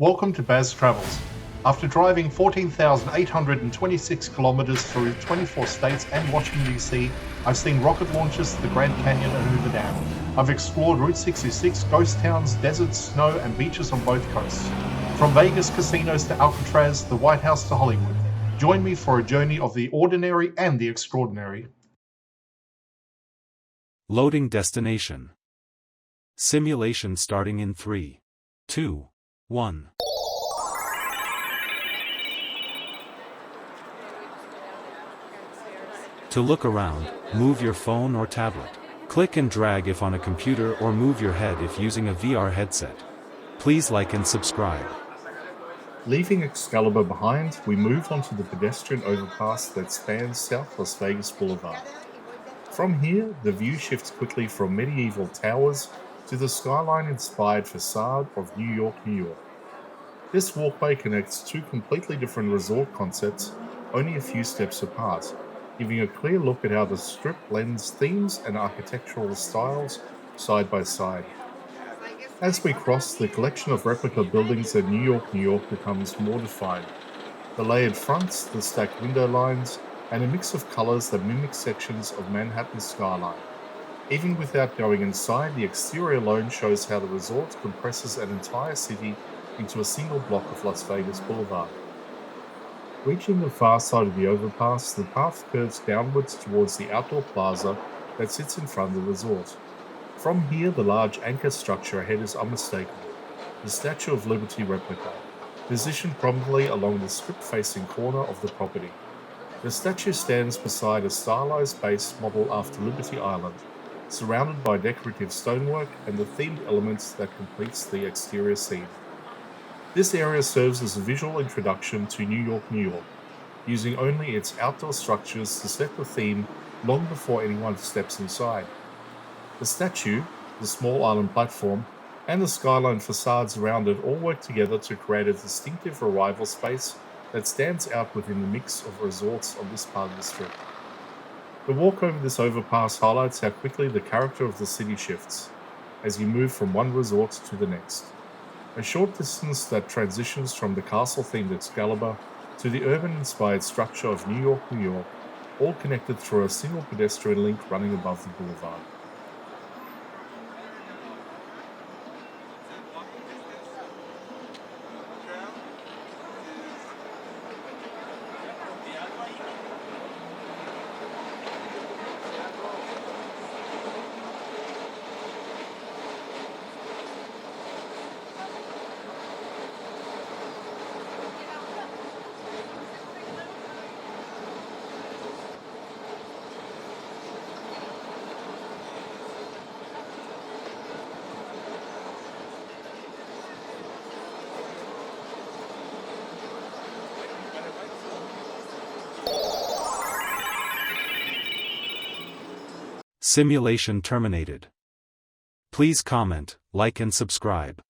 Welcome to Baz Travels. After driving 14,826 kilometers through 24 states and Washington, D.C., I've seen rocket launches to the Grand Canyon and Hoover Dam. I've explored Route 66, ghost towns, deserts, snow, and beaches on both coasts. From Vegas casinos to Alcatraz, the White House to Hollywood. Join me for a journey of the ordinary and the extraordinary. Loading destination. Simulation starting in 3, 2, 1. To look around, move your phone or tablet. Click and drag if on a computer or move your head if using a VR headset. Please like and subscribe. Leaving Excalibur behind, we move onto the pedestrian overpass that spans South Las Vegas Boulevard. From here, the view shifts quickly from medieval towers to the skyline-inspired façade of New York, New York. This walkway connects two completely different resort concepts only a few steps apart, giving a clear look at how the strip blends themes and architectural styles side by side. As we cross, the collection of replica buildings at New York, New York becomes more defined. The layered fronts, the stacked window lines, and a mix of colors that mimic sections of Manhattan's skyline. Even without going inside, the exterior alone shows how the resort compresses an entire city into a single block of Las Vegas Boulevard. Reaching the far side of the overpass, the path curves downwards towards the outdoor plaza that sits in front of the resort. From here, the large anchor structure ahead is unmistakable, the Statue of Liberty replica, positioned prominently along the strip-facing corner of the property. The statue stands beside a stylized base modeled after Liberty Island, surrounded by decorative stonework and the themed elements that completes the exterior scene. This area serves as a visual introduction to New York, New York, using only its outdoor structures to set the theme long before anyone steps inside. The statue, the small island platform, and the skyline facades around it all work together to create a distinctive arrival space that stands out within the mix of resorts on this part of the strip. The walk over this overpass highlights how quickly the character of the city shifts as you move from one resort to the next. A short distance that transitions from the castle-themed Excalibur to the urban-inspired structure of New York, New York, all connected through a single pedestrian link running above the boulevard. Simulation terminated. Please comment, like and subscribe.